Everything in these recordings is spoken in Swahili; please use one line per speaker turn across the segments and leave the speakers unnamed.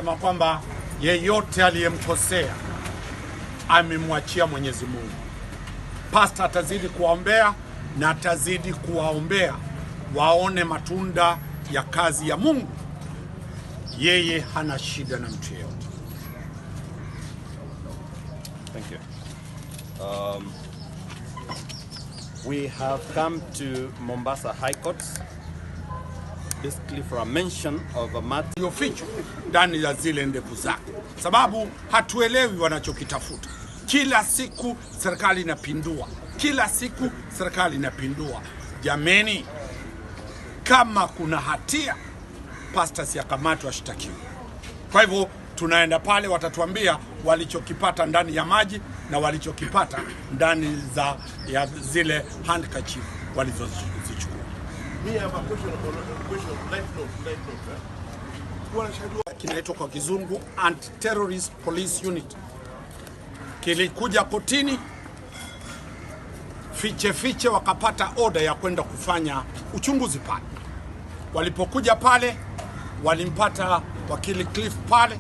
Sema kwamba yeyote aliyemkosea amemwachia Mwenyezi Mungu. Pastor atazidi kuwaombea na atazidi kuwaombea waone matunda ya kazi ya Mungu. Yeye hana shida na mtu yeyote.
Thank you. We have come to Mombasa High Court basically for a mention of a matter
Yofichwa ndani ya zile ndevu zake, sababu hatuelewi wanachokitafuta. Kila siku serikali inapindua, kila siku serikali inapindua. Jameni, kama kuna hatia, pastors yakamatwa, ashtakiwe. Kwa hivyo tunaenda pale, watatuambia walichokipata ndani ya maji na walichokipata ndani ya zile handkerchief walizozichukua. Kinaitwa kwa kizungu Anti-Terrorist Police Unit. Kilikuja kotini fiche wakapata order ya kwenda kufanya uchunguzi pale. Walipokuja pale walimpata wakili Cliff pale,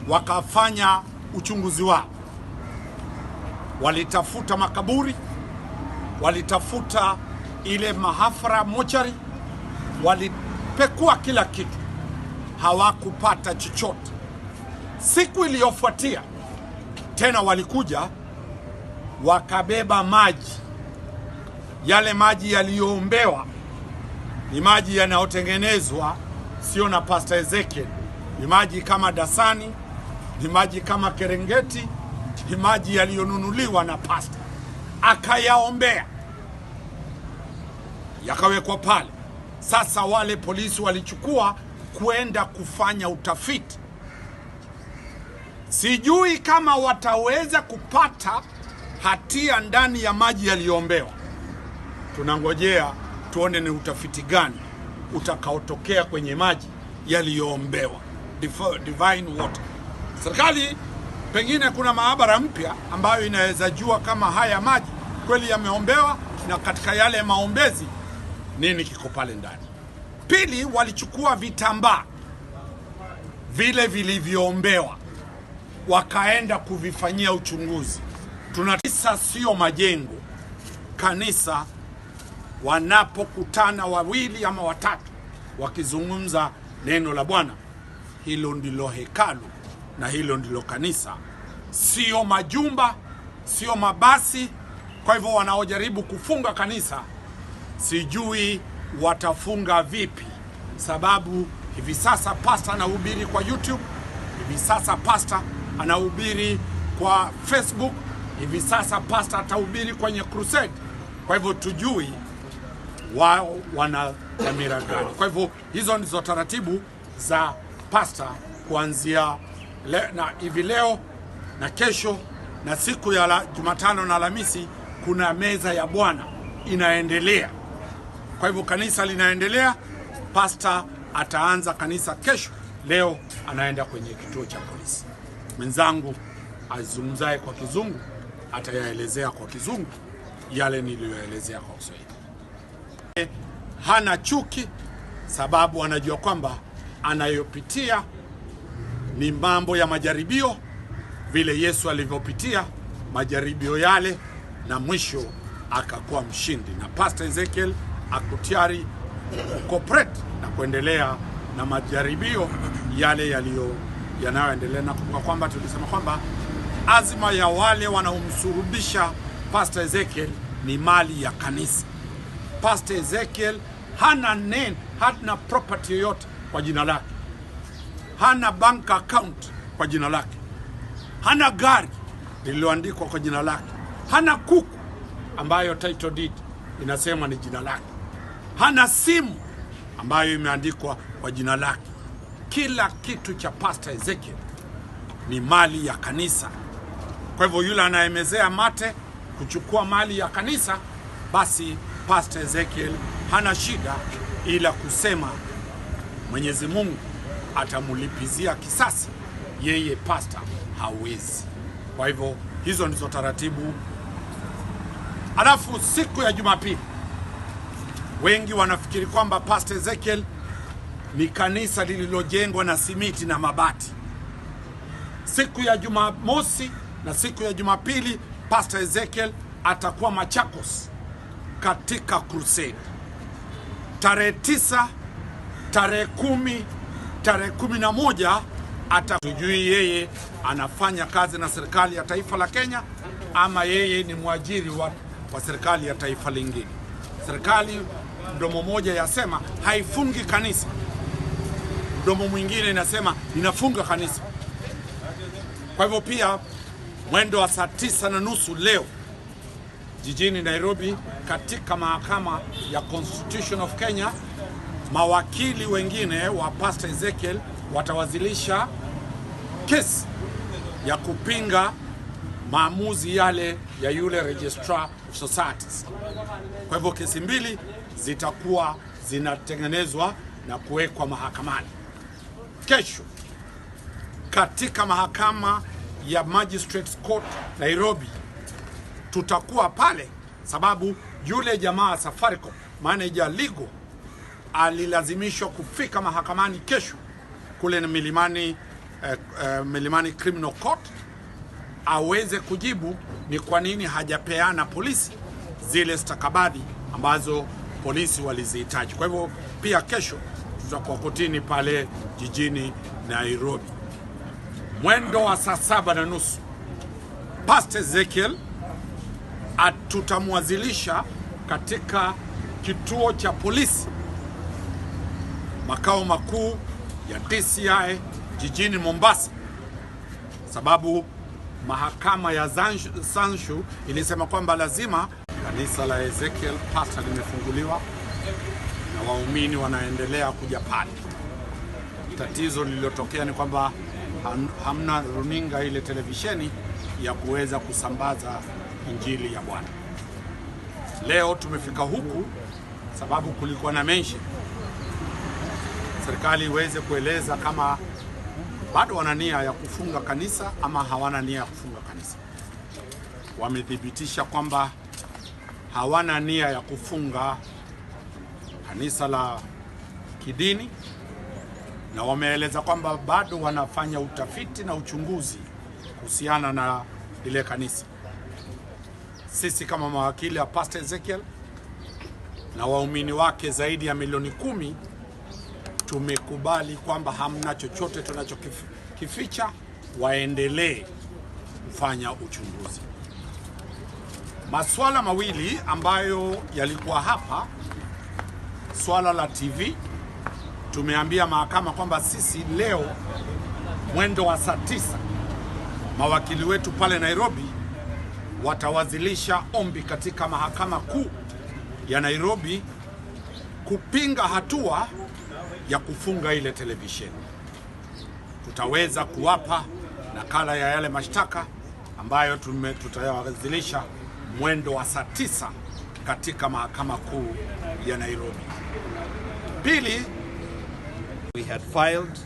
wakafanya uchunguzi wao. Walitafuta makaburi, walitafuta ile mahafara mochari, walipekua kila kitu, hawakupata chochote. Siku iliyofuatia tena walikuja wakabeba maji. Yale maji yaliyoombewa ni maji yanayotengenezwa sio na Pastor Ezekiel, ni maji kama Dasani, ni maji kama Kerengeti, ni maji yaliyonunuliwa na pastor, akayaombea, yakawekwa pale. Sasa wale polisi walichukua kwenda kufanya utafiti. Sijui kama wataweza kupata hatia ndani ya maji yaliyoombewa. Tunangojea tuone ni utafiti gani utakaotokea kwenye maji yaliyoombewa, divine water. Serikali pengine kuna maabara mpya ambayo inaweza jua kama haya maji kweli yameombewa na katika yale maombezi nini kiko pale ndani. Pili, walichukua vitambaa vile vilivyoombewa wakaenda kuvifanyia uchunguzi. Tunatisa sio majengo. Kanisa wanapokutana wawili ama watatu wakizungumza neno la Bwana, hilo ndilo hekalu na hilo ndilo kanisa, sio majumba, sio mabasi. Kwa hivyo wanaojaribu kufunga kanisa sijui watafunga vipi, sababu hivi sasa pastor anahubiri kwa YouTube, hivi sasa pastor anahubiri kwa Facebook, hivi sasa pastor atahubiri kwenye crusade. Kwa hivyo tujui wao wana dhamira gani. Kwa hivyo hizo ndizo taratibu za pastor kuanzia na hivi leo na kesho na siku ya Jumatano na Alhamisi kuna meza ya Bwana inaendelea. Kwa hivyo kanisa linaendelea. Pastor ataanza kanisa kesho, leo anaenda kwenye kituo cha polisi. Mwenzangu azungumzaye kwa Kizungu atayaelezea kwa Kizungu yale niliyoelezea kwa Kiswahili. Hana chuki, sababu anajua kwamba anayopitia ni mambo ya majaribio, vile Yesu alivyopitia majaribio yale na mwisho akakuwa mshindi. Na Pastor Ezekiel akutiari cooperate na kuendelea na majaribio yale yanayoendelea, na kwa kwamba tulisema kwamba azma ya wale wanaomsurubisha Pastor Ezekiel ni mali ya kanisa. Pastor Ezekiel hana property yoyote kwa jina lake, hana bank account kwa jina lake, hana gari lililoandikwa kwa jina lake, hana kuku ambayo title deed inasema ni jina lake, hana simu ambayo imeandikwa kwa jina lake. Kila kitu cha Pastor Ezekiel ni mali ya kanisa. Kwa hivyo yule anayemezea mate kuchukua mali ya kanisa, basi Pastor Ezekiel hana shida, ila kusema Mwenyezi Mungu atamulipizia kisasi, yeye pastor hawezi. Kwa hivyo hizo ndizo taratibu. Alafu siku ya Jumapili wengi wanafikiri kwamba Pastor Ezekiel ni kanisa lililojengwa na simiti na mabati. Siku ya Jumamosi na siku ya Jumapili Pastor Ezekiel atakuwa Machakos katika crusade. Tarehe 9, tarehe 10, tarehe 11 atatujui yeye anafanya kazi na serikali ya taifa la Kenya ama yeye ni mwajiri wa serikali ya taifa lingine. Serikali mdomo moja yasema haifungi kanisa, mdomo mwingine inasema inafunga kanisa. Kwa hivyo pia mwendo wa saa 9:30 leo jijini Nairobi katika mahakama ya Constitution of Kenya, mawakili wengine wa Pastor Ezekiel watawazilisha kesi ya kupinga maamuzi yale ya yule Registrar of Societies. Kwa hivyo kesi mbili zitakuwa zinatengenezwa na kuwekwa mahakamani. Kesho katika mahakama ya Magistrates Court Nairobi tutakuwa pale sababu yule jamaa Safaricom manager legal alilazimishwa kufika mahakamani kesho kule na Milimani Criminal Court aweze kujibu ni kwa nini hajapeana polisi zile stakabadhi ambazo polisi walizihitaji. Kwa hivyo pia kesho tutakuwa kotini pale jijini Nairobi. Mwendo wa saa 7:30 Pastor Ezekiel tutamwazilisha katika kituo cha polisi makao makuu ya DCI jijini Mombasa, sababu mahakama ya Sanshu ilisema kwamba lazima kanisa la Ezekiel Pastor limefunguliwa na waumini wanaendelea kuja pale. Tatizo lililotokea ni kwamba hamna runinga ile televisheni ya kuweza kusambaza injili ya Bwana. Leo tumefika huku sababu kulikuwa na mention serikali iweze kueleza kama bado wana nia ya kufunga kanisa ama hawana nia ya kufunga kanisa. Wamethibitisha kwamba hawana nia ya kufunga kanisa la kidini, na wameeleza kwamba bado wanafanya utafiti na uchunguzi kuhusiana na ile kanisa. Sisi kama mawakili wa Pastor Ezekiel na waumini wake zaidi ya milioni 10 tumekubali kwamba hamna chochote tunachokificha, waendelee kufanya uchunguzi. Masuala mawili ambayo yalikuwa hapa, swala la TV, tumeambia mahakama kwamba sisi leo mwendo wa saa 9 mawakili wetu pale Nairobi watawazilisha ombi katika mahakama kuu ya Nairobi kupinga hatua ya kufunga ile televisheni. Tutaweza kuwapa nakala ya yale mashtaka ambayo tutayawazilisha mwendo wa saa 9 katika mahakama kuu ya Nairobi. Pili,
we had filed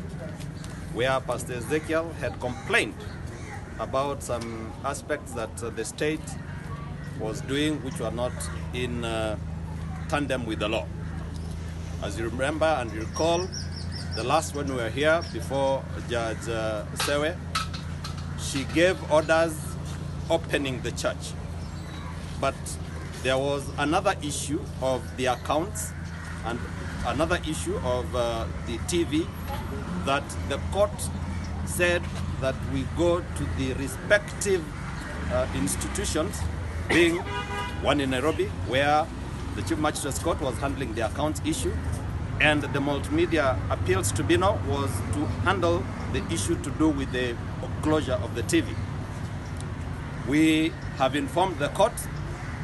where Pastor Ezekiel had complained about some aspects that the state was doing which were not in tandem with the law. As you remember and you recall, the last one we were here before Judge Sewe, she gave orders opening the church. But there was another issue of the accounts and another issue of the TV that the court said that we go to the respective institutions, being one in Nairobi where the Chief Magistrate's Court was handling the accounts issue, and the Multimedia Appeals Tribunal was to handle the issue to do with the closure of the TV. We have informed the court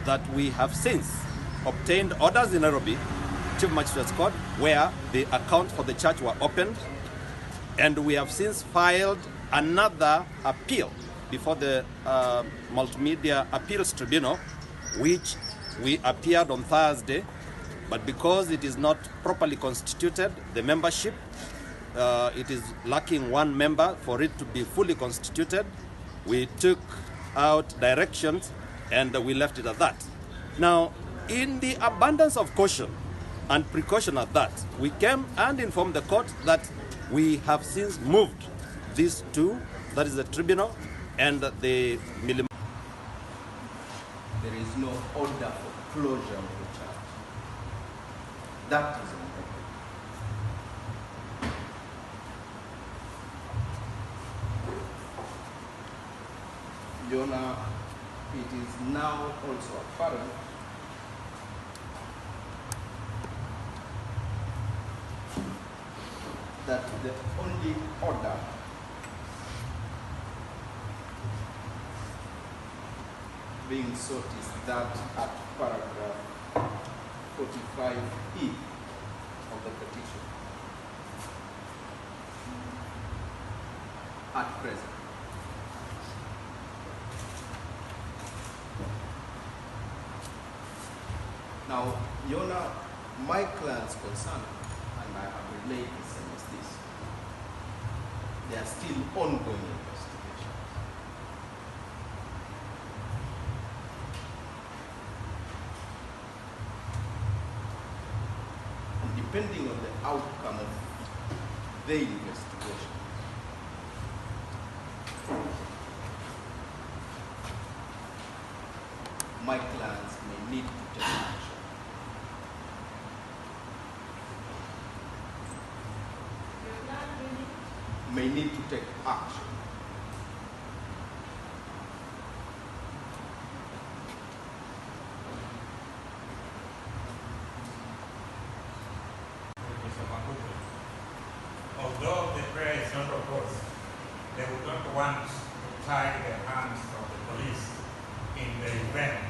that we have since obtained orders in Nairobi, Chief Magistrate's Court, where the accounts for the church were opened, and we have since filed another appeal before the Multimedia Appeals Tribunal, which we appeared on Thursday, but because it is not properly constituted, the membership, it is lacking one member for it to be fully constituted. We took out directions and we left it at that. Now, in the abundance of caution, and precaution at that, we came and informed the court that we have since moved these two, that is the tribunal and the military.
There is no order for closure of the church. That is important. Jonah, it is now also apparent that the only order being sought is that at paragraph 45E of the petition at present. Now, Yona, my client's concern, and I have relayed the same as this, there are still ongoing investigations. And depending on the outcome of the investigation, my clients may need to take action. May need to take action.
Although the prayer is not opposed, they would not want to tie the hands of the police in the event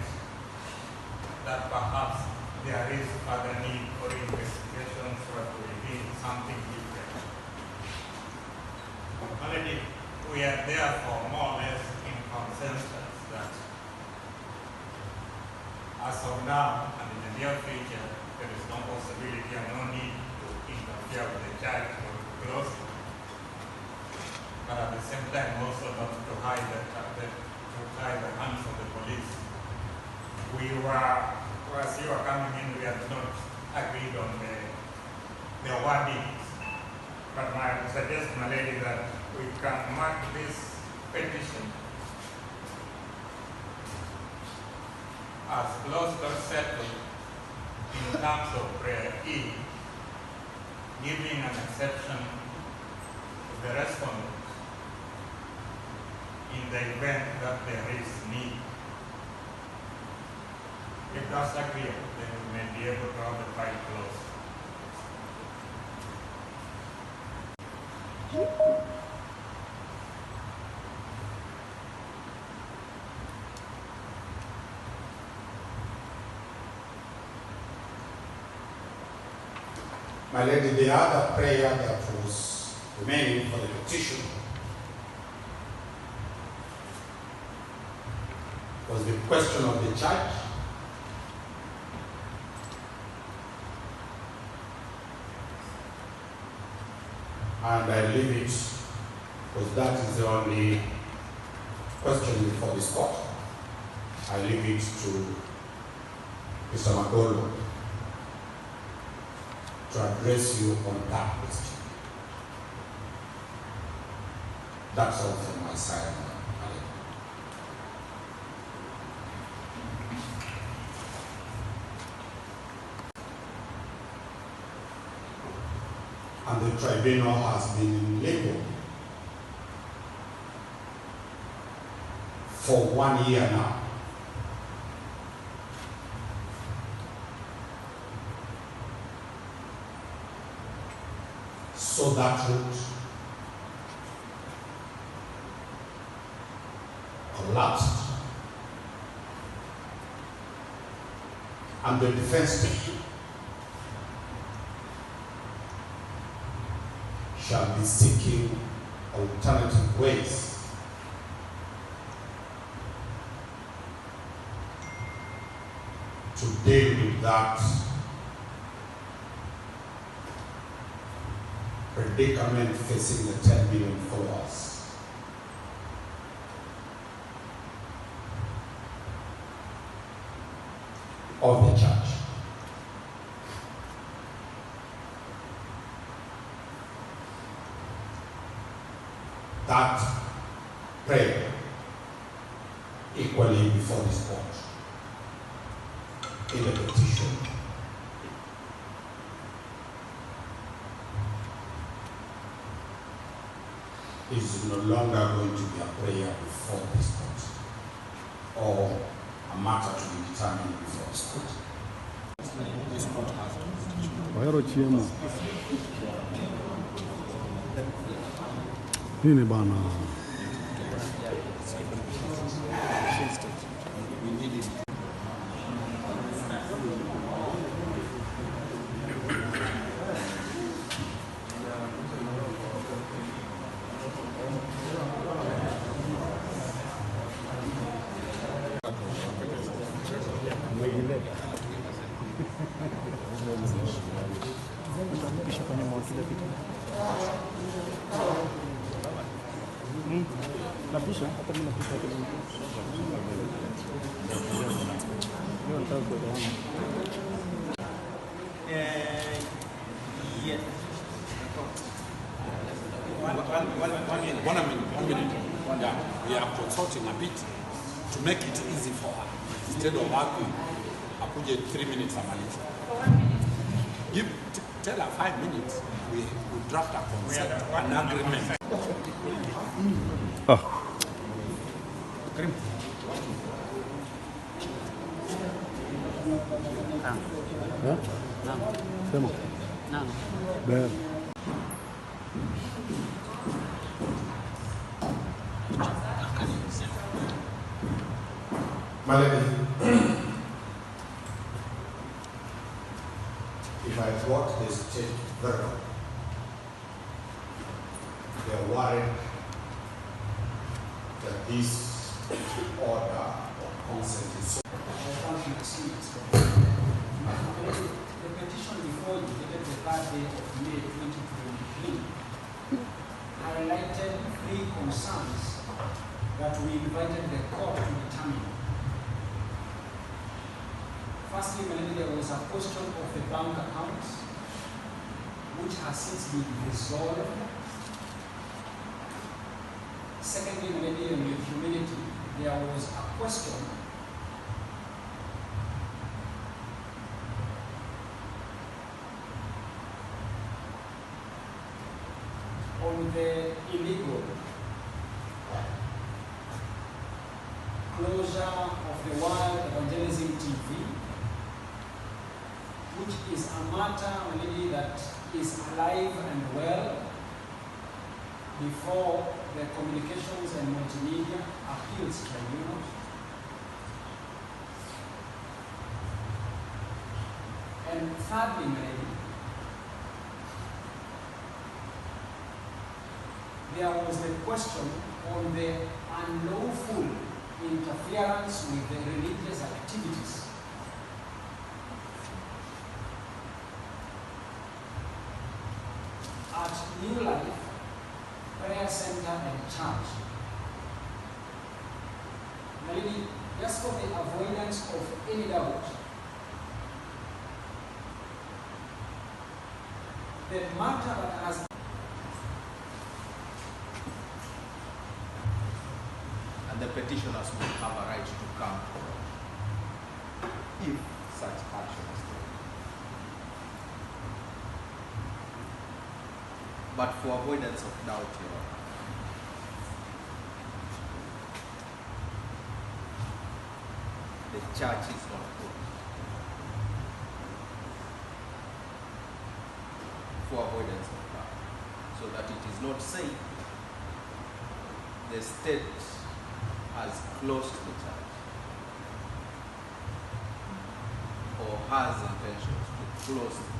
that perhaps there is further need for investigation so that we reveal something different. Already, we are therefore more or less in consensus that as of now and in the near future, there is no possibility and no need to interfere with the church or to close it. But at the same time also not to tie the hands of the police. We were, as you were coming in, we had not agreed on the wordings. But I suggest, my lady, that we can mark this petition as closed or settled in terms of prayer E, giving an exception to the respondent in the event that there is need. If that's agreeable, then we may be able to have the file closed.
My lady, the other prayer that was remaining for the petition was the question of the church and I leave it because that is the only question before this court. I leave it to Mr. Magolo to address you on that question. That's all from my side. And the tribunal has been in limbo for 1 year now. So that route collapsed. And the defense team shall be seeking alternative ways to deal with that predicament facing the 10 million followers. Of the church. that prayer equally before this court in the petition. Is no longer going to be a prayer before this court or a matter to be determined before this court. This court has a petition.
Nini bana?
We need it.
Napisha, hata mimi napisha hata mimi. Leo nataka kuelewa.
Yeah. One minute. Yeah. We are consulting a bit to make it easy for her. Instead of arguing, akuje 3 minutes amaliza. Tell her 5 minutes. We draft a consent, an agreement.
Oh.
Karim.
Ha? Sema.
Naam.
Baya.
My lady, if I got the state very well, they are worried that this order of consent is so.
The petition before you, dated the 3rd day of May 2023, highlighted 3 concerns that we invited the court to determine. Firstly, there was a question of the bank accounts, which has since been resolved. Secondly, with humility, there was a question on the illegal closure of the World Evangelism TV, which is a matter really that is alive and well before the Communications and Multimedia Appeals Tribunal. And thirdly, there was the question on the unlawful interference with the religious activities at New Life Prayer Center and Church. Maybe just for the avoidance of any doubt, the matter that has
and the petitioners will have a right to come if such action is taken. But for avoidance of doubt, Your Honor, the church is not closed. For avoidance of doubt, so that it is not said the state has closed the church or has intentions to close the